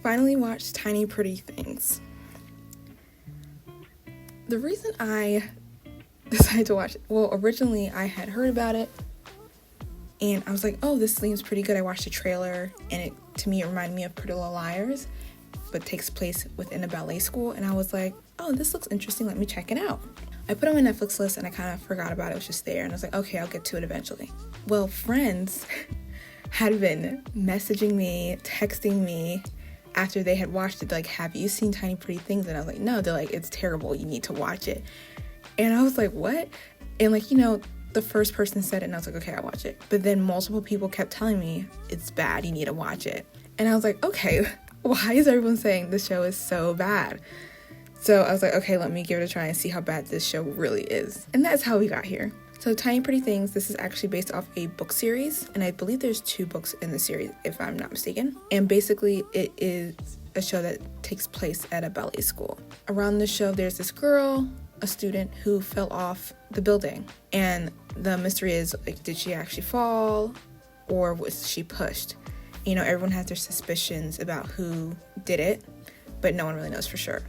finally watched Tiny Pretty Things. The reason I decided to watch it, well, originally I had heard about it and I was like, oh, this seems pretty good. I watched the trailer and to me it reminded me of Pretty Little Liars, but takes place within a ballet school, and I was like, oh, this looks interesting, let me check it out. I put it on my Netflix list and I kind of forgot about it. It was just there and I was like, okay, I'll get to it eventually. Well, friends had been messaging me, texting me after they had watched it, like, have you seen Tiny Pretty Things? And I was like, no. They're like, it's terrible, you need to watch it. And I was like, what? And like, the first person said it and I was like, okay, I'll watch it. But then multiple people kept telling me it's bad, you need to watch it. And I was like, okay, why is everyone saying this show is so bad? So I was like, okay, let me give it a try and see how bad this show really is. And that's how we got here. So Tiny Pretty Things, this is actually based off a book series, and I believe there's 2 books in the series, if I'm not mistaken. And basically, it is a show that takes place at a ballet school. Around the show, there's this girl, a student, who fell off the building. And the mystery is, like, did she actually fall, or was she pushed? Everyone has their suspicions about who did it, but no one really knows for sure.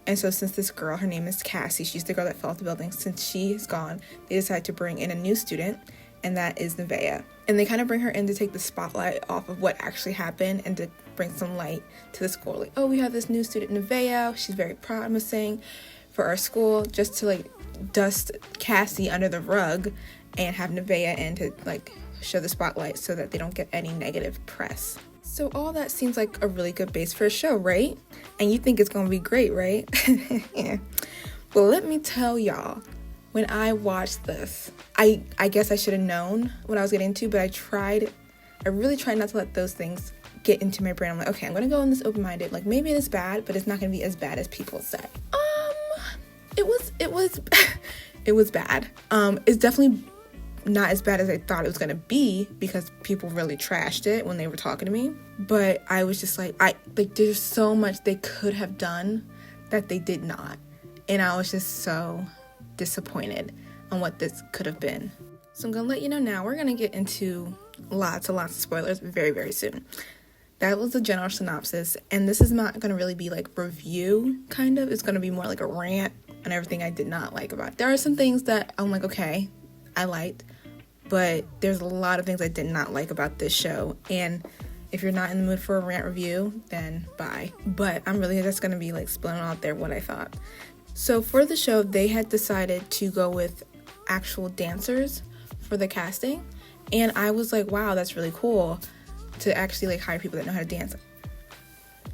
And so since this girl, her name is Cassie, she's the girl that fell off the building, since she is gone, they decide to bring in a new student, and that is Nevaeh. And they kind of bring her in to take the spotlight off of what actually happened and to bring some light to the school. Like, oh, we have this new student, Nevaeh, she's very promising for our school, just to, like, dust Cassie under the rug and have Nevaeh in to, like, show the spotlight so that they don't get any negative press. So all that seems like a really good base for a show, right? And you think it's going to be great, right? Yeah. Well, let me tell y'all, when I watched this, I guess I should have known what I was getting into, but I really tried not to let those things get into my brain. I'm like, okay, I'm going to go in this open-minded, like, maybe it is bad, but it's not going to be as bad as people say. It was bad. It's definitely not as bad as I thought it was gonna be, because people really trashed it when they were talking to me. But I was just like, there's so much they could have done that they did not, and I was just so disappointed on what this could have been. So I'm gonna let you know now, we're gonna get into lots of spoilers very, very soon. That was the general synopsis, and this is not gonna really be like review, kind of. It's gonna be more like a rant on everything I did not like about it. There are some things that I'm like, okay, I liked, but there's a lot of things I did not like about this show, and if you're not in the mood for a rant review, then bye. But I'm really just going to be like spilling out there what I thought. So for the show, they had decided to go with actual dancers for the casting, and I was like, wow, that's really cool to actually like hire people that know how to dance.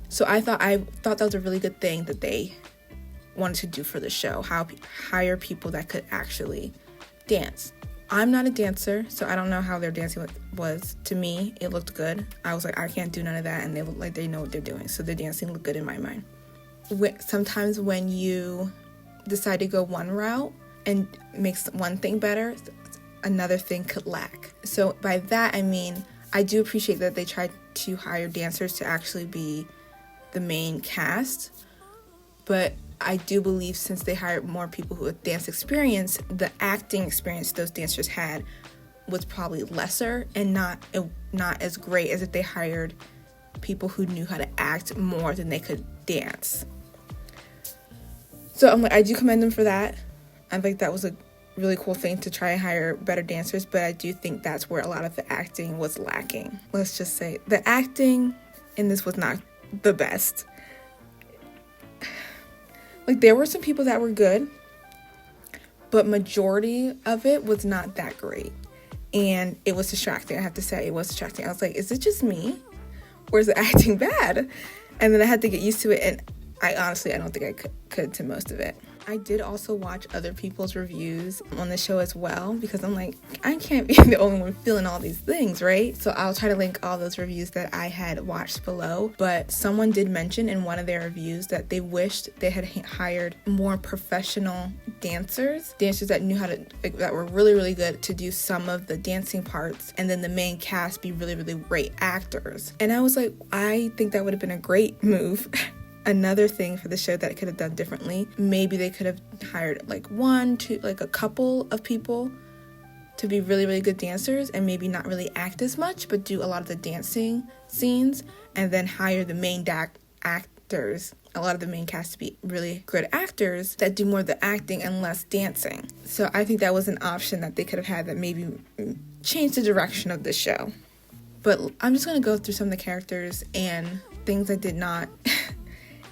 So I thought that was a really good thing that they wanted to do for the show, hire people that could actually dance. I'm not a dancer, so I don't know how their dancing was. To me, it looked good. I was like, I can't do none of that, and they look like they know what they're doing, so their dancing looked good in my mind. Sometimes when you decide to go one route and makes one thing better, another thing could lack. So by that, I mean, I do appreciate that they tried to hire dancers to actually be the main cast, but I do believe since they hired more people who had dance experience, the acting experience those dancers had was probably lesser and not as great as if they hired people who knew how to act more than they could dance. So I'm like, I do commend them for that. I think that was a really cool thing to try and hire better dancers, but I do think that's where a lot of the acting was lacking. Let's just say the acting in this was not the best. Like, there were some people that were good, but majority of it was not that great. And it was distracting, I have to say. It was distracting. I was like, is it just me? Or is the acting bad? And then I had to get used to it, and I don't think I could to most of it. I did also watch other people's reviews on the show as well, because I'm like, I can't be the only one feeling all these things, right? So I'll try to link all those reviews that I had watched below. But someone did mention in one of their reviews that they wished they had hired more professional dancers that knew how to, that were really, really good to do some of the dancing parts, and then the main cast be really, really great actors. And I was like, I think that would have been a great move. Another thing for the show that it could have done differently, maybe they could have hired like a couple of people to be really, really good dancers, and maybe not really act as much, but do a lot of the dancing scenes, and then hire the main actors, a lot of the main cast, to be really good actors that do more of the acting and less dancing. So I think that was an option that they could have had that maybe changed the direction of the show. But I'm just going to go through some of the characters and things I did not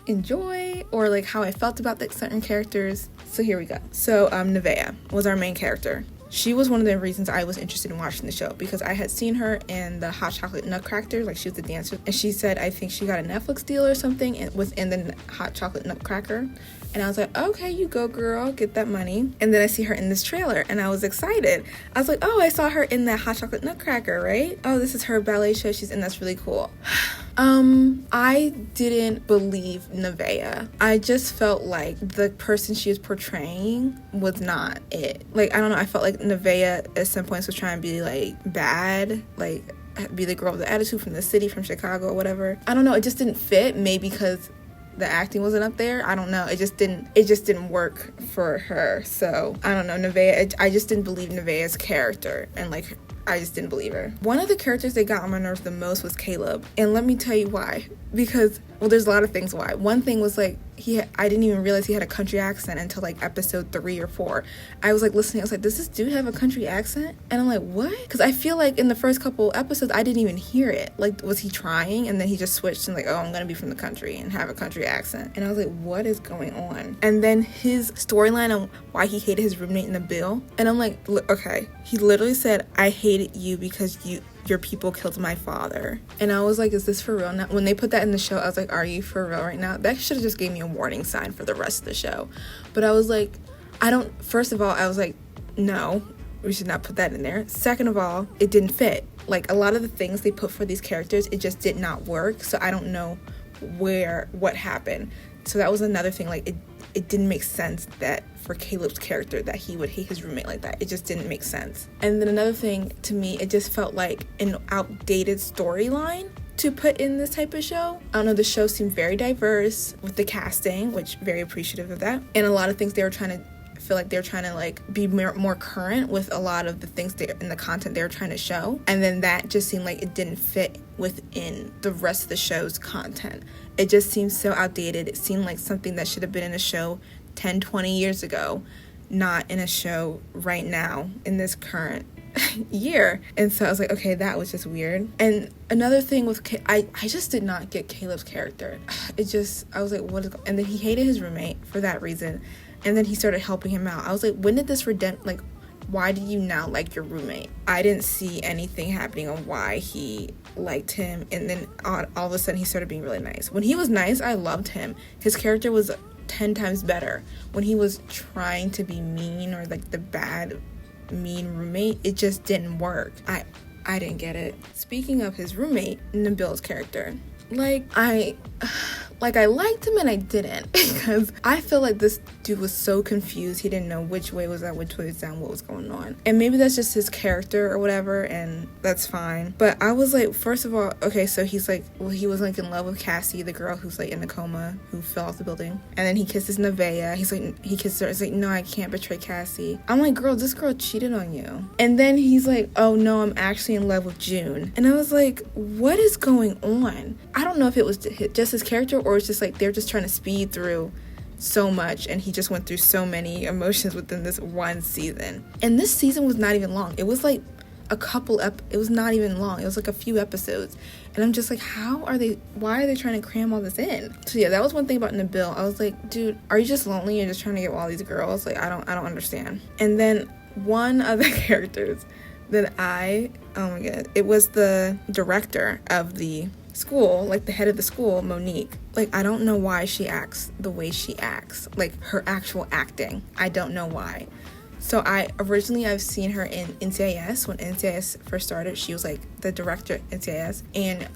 enjoy, or like how I felt about the certain characters. So here we go. So Nevaeh was our main character. She was one of the reasons I was interested in watching the show, because I had seen her in the Hot Chocolate Nutcracker, like she was the dancer, and she said I think she got a Netflix deal or something within the Hot Chocolate Nutcracker. And I was like, okay, you go girl, get that money. And then I see her in this trailer and I was excited. I was like, oh, I saw her in that Hot Chocolate Nutcracker, right? Oh, this is her ballet show she's in, that's really cool. I didn't believe Nevaeh. I just felt like the person she was portraying was not it. Like, I don't know, I felt like Nevaeh at some points was trying to be like bad, like be the girl with the attitude from the city, from Chicago or whatever. I don't know, it just didn't fit, maybe because the acting wasn't up there. I don't know. It just didn't work for her. So I don't know. Nevaeh, I just didn't believe Nevaeh's character, and like I just didn't believe her. One of the characters that got on my nerves the most was Caleb, and let me tell you why. Because, well, there's a lot of things why. One thing was like I didn't even realize he had a country accent until like episode 3 or 4. I was like listening, I was like, does this dude have a country accent? And I'm like, what? Because I feel like in the first couple episodes I didn't even hear it. Like, was he trying? And then he just switched and like, oh, I'm gonna be from the country and have a country accent. And I was like, what is going on? And then his storyline on why he hated his roommate in the bill, and I'm like, okay, he literally said, I hated you because your people killed my father. And I was like, is this for real now? When they put that in the show, I was like, are you for real right now? That should have just gave me a warning sign for the rest of the show. But I was like, first of all, I was like, no, we should not put that in there. Second of all, it didn't fit. Like, a lot of the things they put for these characters, it just did not work. So I don't know what happened. So that was another thing. Like, it didn't make sense that for Caleb's character that he would hate his roommate like that. It just didn't make sense. And then another thing, to me, it just felt like an outdated storyline to put in this type of show. I don't know, the show seemed very diverse with the casting, which very appreciative of that. And a lot of things they were trying to like be more current with a lot of the things in the content they were trying to show. And then that just seemed like it didn't fit within the rest of the show's content. It just seemed so outdated. It seemed like something that should have been in a show 10, 20 years ago, not in a show right now in this current year. And so I was like, okay, that was just weird. And another thing with I just did not get Caleb's character. I was like, what is, and then he hated his roommate for that reason. And then he started helping him out. I was like, when did this why do you now like your roommate? I didn't see anything happening on why he liked him. And then all of a sudden he started being really nice. When he was nice, I loved him. His character was 10 times better. When he was trying to be mean, or like the bad, mean roommate, it just didn't work. I didn't get it. Speaking of his roommate, Nabil's character, I liked him and I didn't, because I feel like this dude was so confused. He didn't know which way was up, which way was down, what was going on. And maybe that's just his character or whatever, and that's fine. But I was like, first of all, okay, so he's like, well, he was like in love with Cassie, the girl who's like in a coma, who fell off the building. And then he kisses Nevaeh. He kisses her. It's like, no, I can't betray Cassie. I'm like, girl, this girl cheated on you. And then he's like, oh no, I'm actually in love with June. And I was like, what is going on? I don't know if it was just his character, or it's just like they're just trying to speed through so much, and he just went through so many emotions within this one season. And this season was not even long. It was like it was not even long. It was like a few episodes. And I'm just like, why are they trying to cram all this in? So yeah, that was one thing about Nabil. I was like, dude, are you just lonely? You're just trying to get with all these girls? Like, I don't understand. And then one of the characters that oh my god, it was the director of the school, like the head of the school, Monique. Like, I don't know why she acts the way she acts, like her actual acting. I don't know why. So I've seen her in NCIS. When NCIS first started, she was like the director at NCIS. And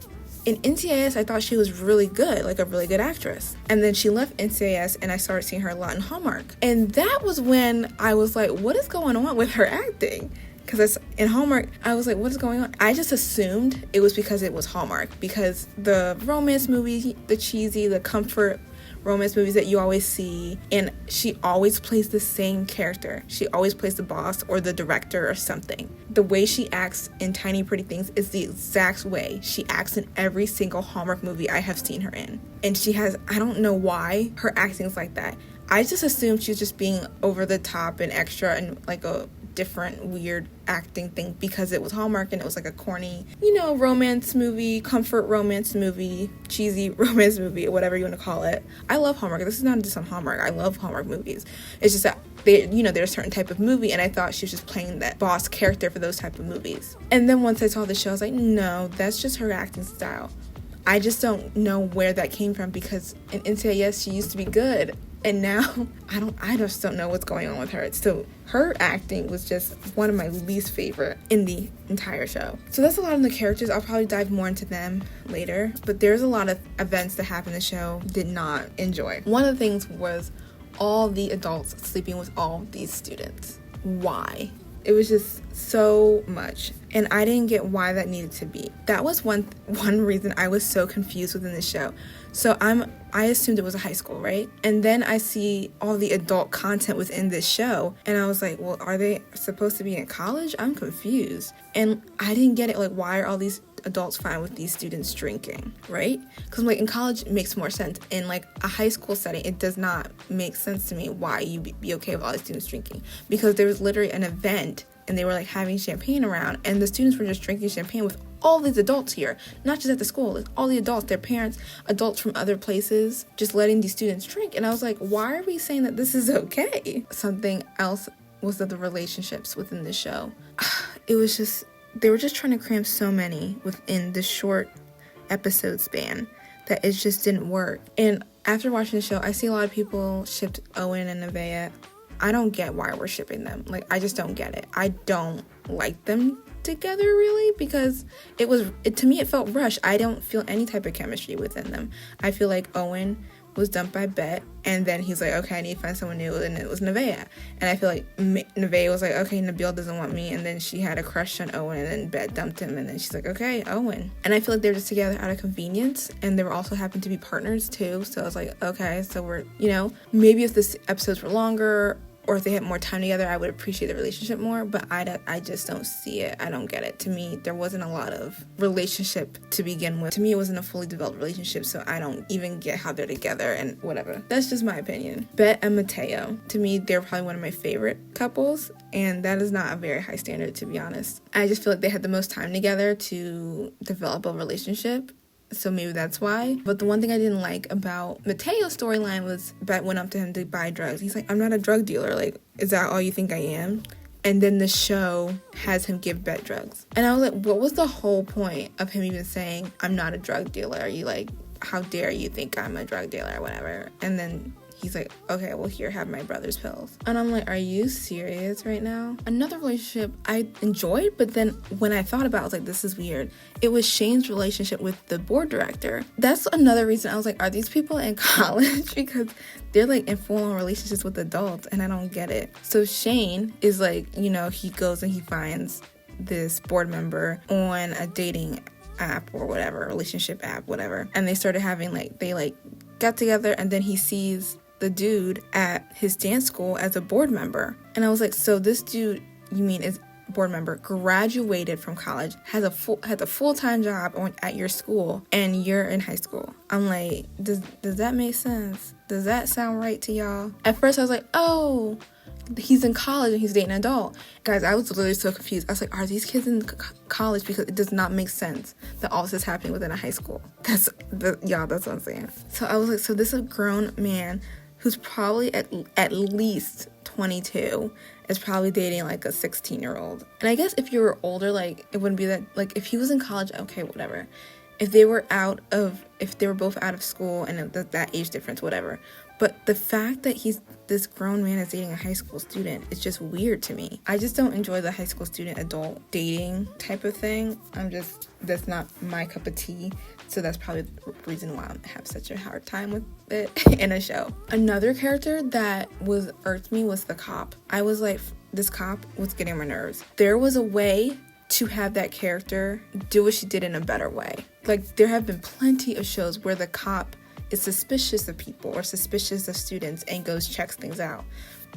in NCIS, I thought she was really good, like a really good actress. And then she left NCIS and I started seeing her a lot in Hallmark. And that was when I was like, what is going on with her acting? Because in Hallmark, I was like, what is going on? I just assumed it was because it was Hallmark. Because the romance movie, the cheesy, the comfort romance movies that you always see, and she always plays the same character. She always plays the boss or the director or something. The way she acts in Tiny Pretty Things is the exact way she acts in every single Hallmark movie I have seen her in. And she has, I don't know why her acting is like that. I just assumed she was just being over the top and extra and like a different weird acting thing because it was Hallmark and it was like a corny, romance movie, comfort romance movie, cheesy romance movie, or whatever you want to call it. I love Hallmark. This is not just on Hallmark. I love Hallmark movies. It's just that they're a certain type of movie, and I thought she was just playing that boss character for those type of movies. And then once I saw the show, I was like, no, that's just her acting style. I just don't know where that came from, because in NCIS she used to be good, and now I just don't know what's going on with her. So her acting was just one of my least favorite in the entire show. So that's a lot of the characters. I'll probably dive more into them later, but there's a lot of events that happened in the show did not enjoy. One of the things was all the adults sleeping with all these students. Why? It was just so much, and I didn't get why that needed to be. That was one reason I was so confused within the show. So I assumed it was a high school, right? And then I see all the adult content within this show, and I was like, well, are they supposed to be in college? I'm confused. And I didn't get it, like, why are all these adults fine with these students drinking, right? Because like in college it makes more sense. In like a high school setting, it does not make sense to me why you be okay with all the students drinking, because there was literally an event and they were like having champagne around, and the students were just drinking champagne with all these adults here, not just at the school, like all the adults, their parents, adults from other places, just letting these students drink. And I was like, why are we saying that this is okay? Something else was that the relationships within the show, it was just, they were just trying to cram so many within the short episode span that it just didn't work. And after watching the show, I see a lot of people shipped Owen and Nevaeh. I don't get why we're shipping them. Like, I just don't get it. I don't like them together really, because to me it felt rushed. I don't feel any type of chemistry within them. I feel like Owen was dumped by Bet, and then he's like, okay, I need to find someone new, and it was Nevaeh. And I feel like Nevaeh was like, okay, Nabil doesn't want me, and then she had a crush on Owen, and then Bet dumped him, and then she's like, okay, Owen. And I feel like they were just together out of convenience, and they were also happened to be partners too. So I was like, okay, so we're, maybe if this episodes were longer, or if they had more time together, I would appreciate the relationship more, but I just don't see it. I don't get it. To me, there wasn't a lot of relationship to begin with. To me, it wasn't a fully developed relationship, so I don't even get how they're together and whatever. That's just my opinion. Bet and Mateo, to me, they're probably one of my favorite couples, and that is not a very high standard, to be honest. I just feel like they had the most time together to develop a relationship, so maybe that's why. But the one thing I didn't like about Mateo's storyline was Bet went up to him to buy drugs. He's like, I'm not a drug dealer. Like, is that all you think I am? And then the show has him give Bet drugs. And I was like, what was the whole point of him even saying, I'm not a drug dealer? Are you like, how dare you think I'm a drug dealer or whatever? And then he's like, okay, well, here, have my brother's pills. And I'm like, are you serious right now? Another relationship I enjoyed, but then when I thought about it, I was like, this is weird. It was Shane's relationship with the board director. That's another reason I was like, are these people in college? Because they're like in full-on relationships with adults, and I don't get it. So Shane is like, he goes and he finds this board member on a dating app or whatever, relationship app, whatever. And they started having they got together, and then he sees the dude at his dance school as a board member. And I was like, so this dude, you mean is board member, graduated from college, has a full-time job at your school, and you're in high school? I'm like, does that make sense? Does that sound right to y'all? At first I was like, oh, he's in college and he's dating an adult. Guys, I was literally so confused. I was like, are these kids in college? Because it does not make sense that all this is happening within a high school. That's what I'm saying. So I was like, so this is a grown man who's probably at least 22 is probably dating like a 16-year-old. And I guess if you were older, like, it wouldn't be that, like, if he was in college, okay, whatever. If they were both out of school and that age difference, whatever. But the fact that this grown man is dating a high school student is just weird to me. I just don't enjoy the high school student adult dating type of thing. That's not my cup of tea. So that's probably the reason why I have such a hard time with it in a show. Another character that irked me was the cop. I was like, this cop was getting on my nerves. There was a way to have that character do what she did in a better way. Like, there have been plenty of shows where the cop is suspicious of people or suspicious of students and goes checks things out.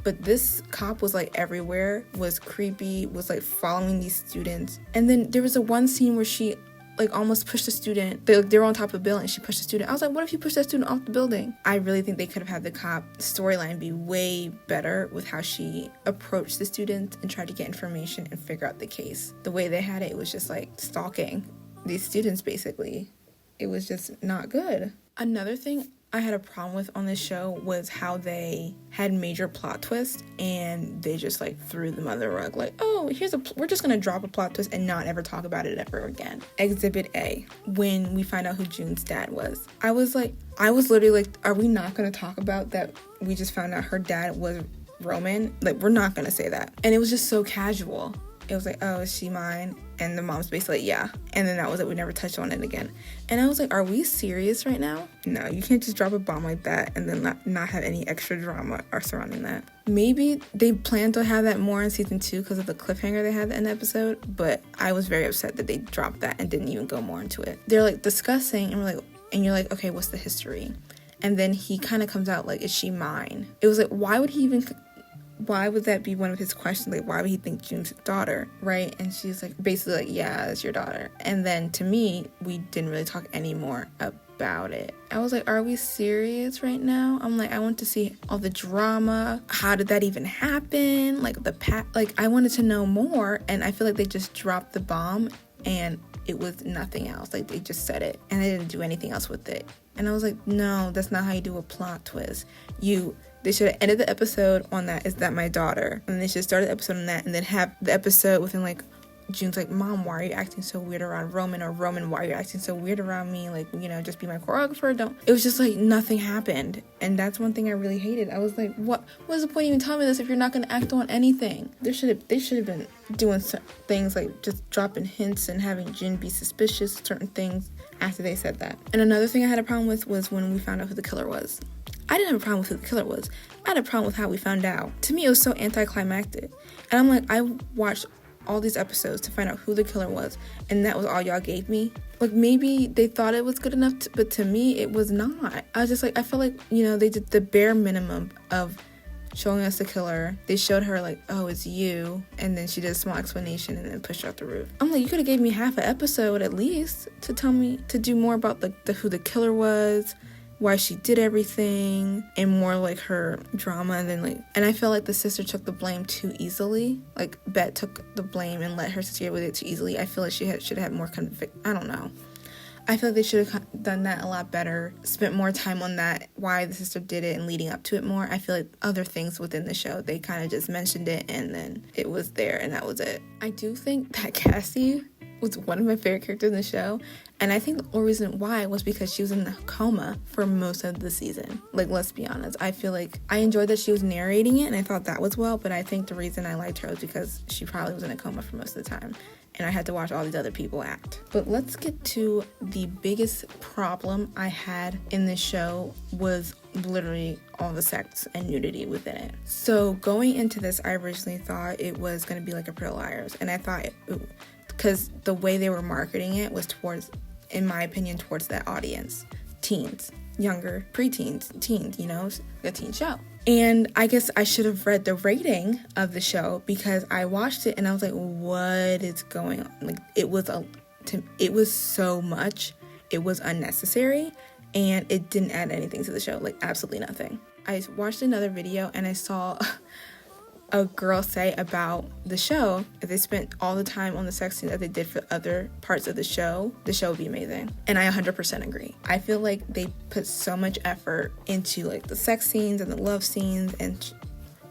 But this cop was like everywhere, was creepy, was like following these students. And then there was a one scene where she like almost pushed a student. They were on top of a building and she pushed a student. I was like, what if you pushed that student off the building? I really think they could have had the cop storyline be way better with how she approached the students and tried to get information and figure out the case. The way they had it was just like stalking these students basically. It was just not good. Another thing I had a problem with on this show was how they had major plot twists and they just like threw them under the rug. Like, oh, we're just gonna drop a plot twist and not ever talk about it ever again. Exhibit A, when we find out who June's dad was. I was literally like, are we not gonna talk about that? We just found out her dad was Roman. Like, we're not gonna say that. And it was just so casual. It was like, oh, is she mine? And the mom's basically like, yeah. And then that was it. We never touched on it again. And I was like, are we serious right now? No, you can't just drop a bomb like that and then not have any extra drama or surrounding that. Maybe they plan to have that more in season 2 because of the cliffhanger they had in the episode. But I was very upset that they dropped that and didn't even go more into it. They're like discussing and you're like, okay, what's the history? And then he kind of comes out like, is she mine? It was like, why would that be one of his questions? Like, why would he think June's his daughter, right? And she's like, basically like, yeah, that's your daughter. And then to me, we didn't really talk anymore about it. I was like, are we serious right now? I'm like, I want to see all the drama. How did that even happen? Like I wanted to know more. And I feel like they just dropped the bomb and it was nothing else. Like, they just said it and they didn't do anything else with it. And I was like, no, that's not how you do a plot twist. They should have ended the episode on that, is that my daughter? And they should start the episode on that and then have the episode within like, June's like, Mom, why are you acting so weird around Roman? Or Roman, why are you acting so weird around me? Like, just be my choreographer. It was just like nothing happened. And that's one thing I really hated. I was like, what's the point of even telling me this if you're not going to act on anything? They should have been doing things like just dropping hints and having June be suspicious of certain things after they said that. And another thing I had a problem with was when we found out who the killer was. I didn't have a problem with who the killer was. I had a problem with how we found out. To me, it was so anticlimactic. And I'm like, I watched all these episodes to find out who the killer was, and that was all y'all gave me. Like, maybe they thought it was good enough, but to me, it was not. I was just like, I feel like, they did the bare minimum of showing us the killer. They showed her like, oh, it's you, and then she did a small explanation and then pushed her off the roof. I'm like, you could have gave me half an episode at least to tell me, to do more about the who the killer was, why she did everything, and more like her drama. And I feel like the sister took the blame too easily. Like, Bet took the blame and let her sister get with it too easily. I feel like she should have had more I don't know. I feel like they should have done that a lot better, spent more time on that, why the sister did it and leading up to it more. I feel like other things within the show, they kind of just mentioned it and then it was there and that was it. I do think that Cassie was one of my favorite characters in the show, and I think the only reason why was because she was in a coma for most of the season. Like, let's be honest, I feel like I enjoyed that she was narrating it and I thought that was well, but I think the reason I liked her was because she probably was in a coma for most of the time and I had to watch all these other people act. But let's get to the biggest problem I had in this show was literally all the sex and nudity within it. So going into this, I originally thought it was going to be like a Pretty Liars, and I thought because the way they were marketing it was towards, in my opinion, towards that audience. Teens, younger, preteens, teens, a teen show. And I guess I should have read the rating of the show because I watched it and I was like, what is going on? Like, it was so much. It was unnecessary and it didn't add anything to the show, like absolutely nothing. I watched another video and I saw a girl say about the show, if they spent all the time on the sex scene that they did for other parts of the show would be amazing. And I 100% agree. I feel like they put so much effort into like the sex scenes and the love scenes and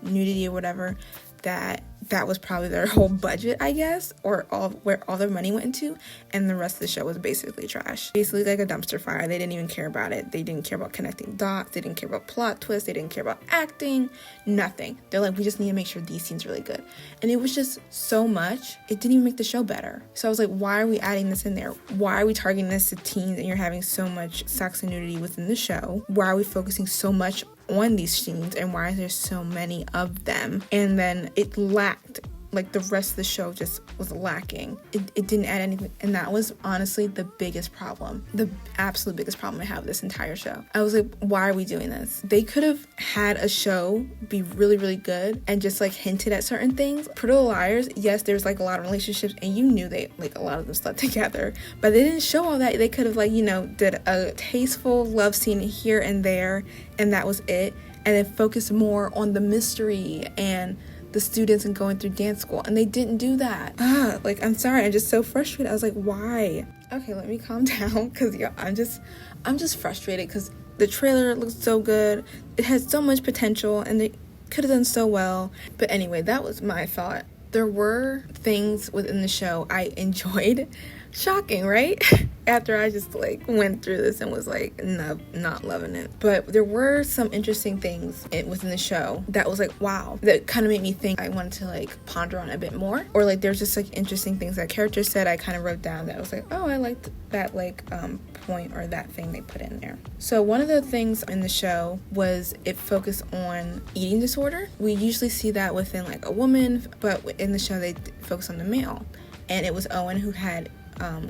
nudity or whatever that was probably their whole budget, I guess, or where all their money went into, and the rest of the show was basically trash. Basically like a dumpster fire. They didn't even care about it. They didn't care about connecting dots. They didn't care about plot twists. They didn't care about acting. Nothing. They're like, we just need to make sure these scenes are really good. And it was just so much. It didn't even make the show better. So I was like, why are we adding this in there? Why are we targeting this to teens and you're having so much sex and nudity within the show? Why are we focusing so much on these scenes and why is there so many of them? And then it lacked like the rest of the show just was lacking. It didn't add anything, and that was honestly the biggest problem, the absolute biggest problem I have with this entire show. I was like, why are we doing this? They could have had a show be really, really good and just like hinted at certain things. Pretty Little Liars, yes, there's like a lot of relationships, and you knew they, like, a lot of them slept together, but they didn't show all that. They could have, like, you know, did a tasteful love scene here and there, and that was it, and then focus more on the mystery and the students and going through dance school, and they didn't do that. Like, I'm sorry, I'm just so frustrated. I was like, why? Okay, let me calm down, because yeah, I'm just frustrated because the trailer looks so good. It has so much potential, and they could have done so well. But anyway, that was my thought. There were things within the show I enjoyed. Shocking, right? After I just like went through this and was like, no, not loving it. But there were some interesting things within the show that was like, wow, that kind of made me think. I wanted to like ponder on a bit more, or like there's just like interesting things that characters said I kind of wrote down that I was like, oh, I liked that like point or that thing they put in there. So one of the things in the show was it focused on eating disorder. We usually see that within like a woman, but in the show they focus on the male, and it was Owen who had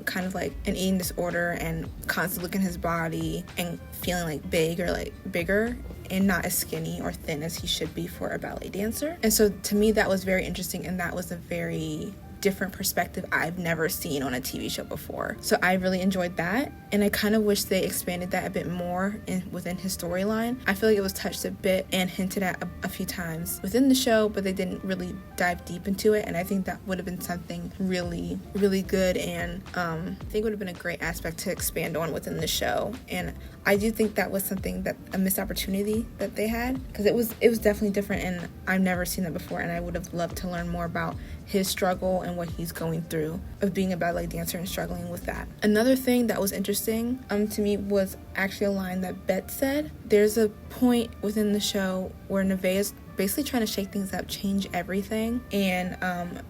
kind of like an eating disorder and constantly looking at his body and feeling like big or like bigger and not as skinny or thin as he should be for a ballet dancer. And so to me that was very interesting, and that was a very different perspective I've never seen on a TV show before. So I really enjoyed that, and I kind of wish they expanded that a bit more within his storyline. I feel like it was touched a bit and hinted at a few times within the show, but they didn't really dive deep into it, and I think that would have been something really, really good, and I think would have been a great aspect to expand on within the show. And I do think that was something that a missed opportunity that they had, because it was definitely different, and I've never seen that before, and I would have loved to learn more about his struggle and what he's going through of being a ballet dancer and struggling with that. Another thing that was interesting to me was actually a line that Bet said. There's a point within the show where Nevaeh's basically trying to shake things up, change everything, and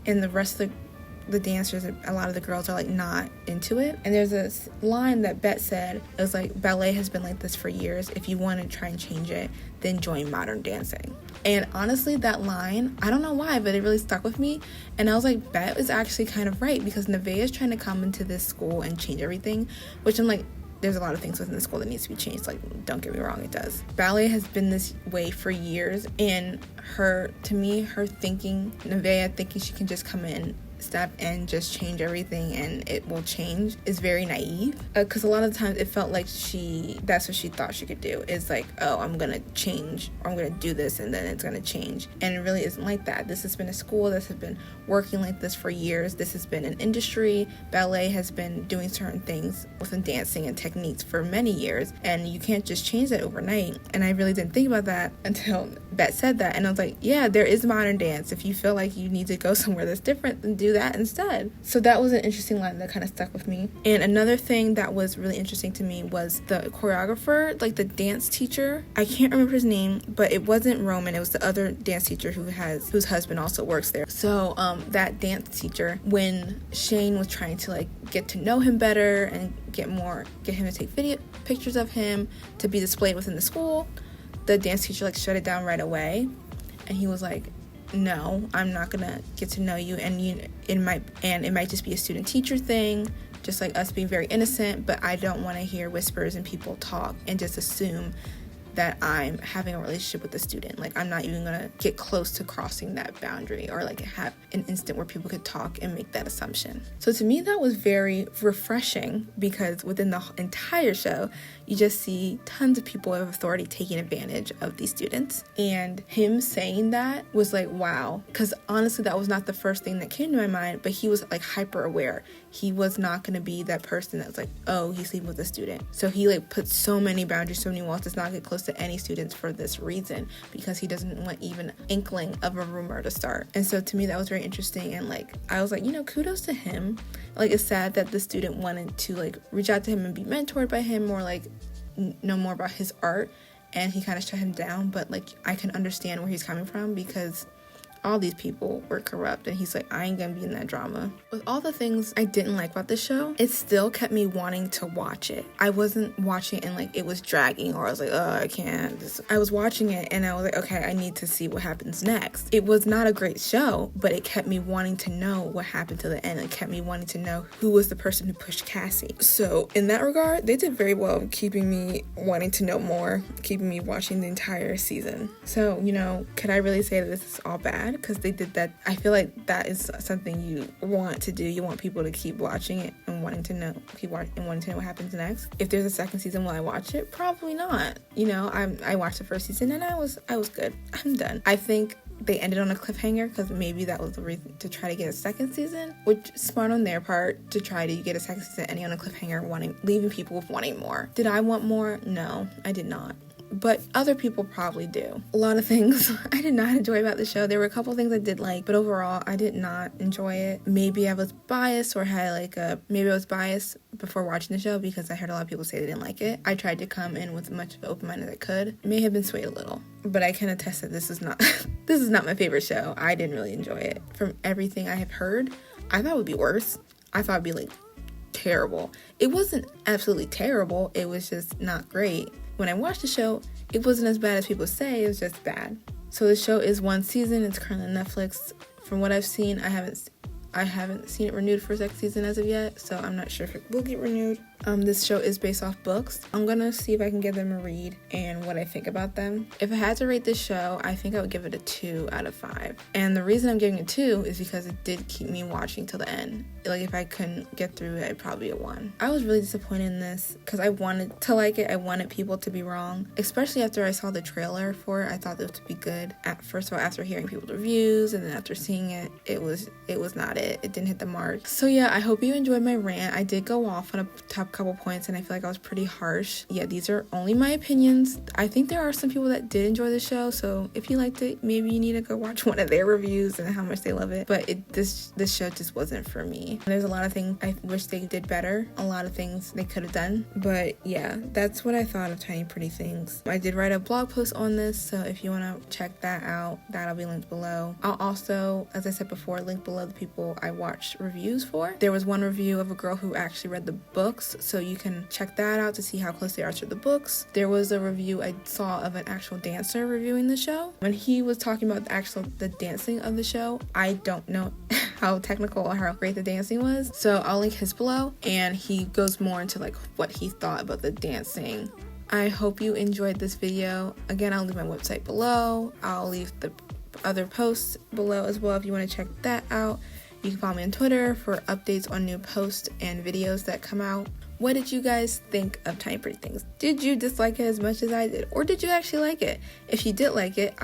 the rest of the dancers, a lot of the girls are like not into it. And there's this line that Bet said, it was like, ballet has been like this for years. If you want to try and change it, then join modern dancing. And honestly, that line, I don't know why, but it really stuck with me. And I was like, Bet is actually kind of right, because Nevaeh is trying to come into this school and change everything, which I'm like, there's a lot of things within the school that needs to be changed. Like, don't get me wrong, it does. Ballet has been this way for years, and her thinking, Nevaeh thinking she can just come in, step and just change everything and it will change, is very naive, because a lot of the times it felt like that's what she thought she could do, is like, oh, I'm gonna change, or I'm gonna do this and then it's gonna change. And it really isn't like that. This has been a school that has been working like this for years. This has been an industry. Ballet has been doing certain things within dancing and techniques for many years, and you can't just change that overnight. And I really didn't think about that until Bet said that, and I was like, yeah, there is modern dance. If you feel like you need to go somewhere that's different, then do that instead. So that was an interesting line that kind of stuck with me. And another thing that was really interesting to me was the choreographer, like the dance teacher. I can't remember his name, but it wasn't Roman. It was the other dance teacher whose husband also works there. So that dance teacher, when Shane was trying to like get to know him better and get him to take pictures of him to be displayed within the school, the dance teacher like shut it down right away, and he was like, no, I'm not gonna get to know you, and it might just be a student teacher thing, just like us being very innocent, but I don't want to hear whispers and people talk and just assume that I'm having a relationship with the student. Like, I'm not even gonna get close to crossing that boundary, or like have an instant where people could talk and make that assumption. So to me, that was very refreshing, because within the entire show, you just see tons of people of authority taking advantage of these students. And him saying that was like, wow. Because honestly, that was not the first thing that came to my mind, but he was like hyper aware. He was not going to be that person that's like, oh, he's sleeping with a student. So he like put so many boundaries, so many walls, does not get close to any students for this reason, because he doesn't want even inkling of a rumor to start. And so to me, that was very interesting. And like, I was like, kudos to him. Like, it's sad that the student wanted to like reach out to him and be mentored by him, or like know more about his art, and he kind of shut him down. But like, I can understand where he's coming from, because all these people were corrupt, and he's like, I ain't gonna be in that drama. With all the things I didn't like about the show, it still kept me wanting to watch it. I wasn't watching it and like it was dragging, or I was like, oh, I can't. I was watching it and I was like, okay, I need to see what happens next. It was not a great show, but it kept me wanting to know what happened to the end. It kept me wanting to know who was the person who pushed Cassie. So in that regard, they did very well keeping me wanting to know more, keeping me watching the entire season. So, you know, could I really say that this is all bad because they did that? I feel like that is something you want to do. You want people to keep watching it and wanting to know, wanting to know what happens next. If there's a second season, will I watch it? Probably not. You know, I watched the first season and I was good. I'm done. I think they ended on a cliffhanger because maybe that was the reason to try to get a second season, which smart on their part to try to get a second season ending on a cliffhanger, leaving people with wanting more. Did I want more? No, I did not. But other people probably do. A lot of things I did not enjoy about the show. There were a couple things I did like, but overall I did not enjoy it. Maybe I was biased or had maybe I was biased before watching the show because I heard a lot of people say they didn't like it. I tried to come in with as much of an open mind as I could. May have been swayed a little, but I can attest that this is not this is not my favorite show. I didn't really enjoy it. From everything I have heard, I thought it would be worse. I thought it'd be terrible. It wasn't absolutely terrible. It was just not great. When I watched the show, it wasn't as bad as people say. It was just bad. So the show is one season. It's currently on Netflix. From what I've seen, I haven't seen it renewed for a second season as of yet, so I'm not sure if it will get renewed. This show is based off books. I'm gonna see if I can give them a read and what I think about them. If I had to rate this show, I think I would give it a 2 out of 5. And the reason I'm giving it 2 is because it did keep me watching till the end. If I couldn't get through it, I'd probably be a 1. I was really disappointed in this because I wanted to like it. I wanted people to be wrong, especially after I saw the trailer for it. I thought it would be good. First of all, after hearing people's reviews, and then after seeing it, it was not it. It didn't hit the mark. So yeah, I hope you enjoyed my rant. I did go off on a top couple points and I feel like I was pretty harsh. Yeah, these are only my opinions. I think there are some people that did enjoy the show, so if you liked it, maybe you need to go watch one of their reviews and how much they love it. But this show just wasn't for me. There's a lot of things I wish they did better, a lot of things they could have done. But yeah, that's what I thought of Tiny Pretty Things. I did write a blog post on this, so if you want to check that out, that'll be linked below. I'll also, as I said before, link below the people I watched reviews for. There was one review of a girl who actually read the books, so you can check that out to see how close they are to the books. There was a review I saw of an actual dancer reviewing the show. When he was talking about the dancing of the show, I don't know how technical or how great the dancing was, so I'll link his below, and he goes more into what he thought about the dancing. I hope you enjoyed this video. Again, I'll leave my website below. I'll leave the other posts below as well if you want to check that out. You can follow me on Twitter for updates on new posts and videos that come out. What did you guys think of Tiny Pretty Things? Did you dislike it as much as I did? Or did you actually like it? If you did like it,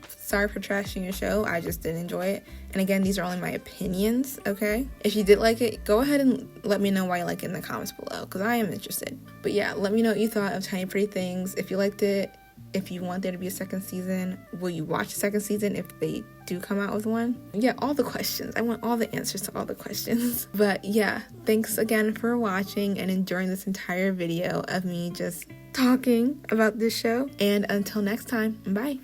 sorry for trashing your show. I just didn't enjoy it. And again, these are only my opinions, okay? If you did like it, go ahead and let me know why you like it in the comments below, because I am interested. But yeah, let me know what you thought of Tiny Pretty Things. If you liked it, if you want there to be a second season, will you watch the second season if they do come out with one? Yeah, all the questions. I want all the answers to all the questions. But yeah, thanks again for watching and enjoying this entire video of me just talking about this show. And until next time, bye.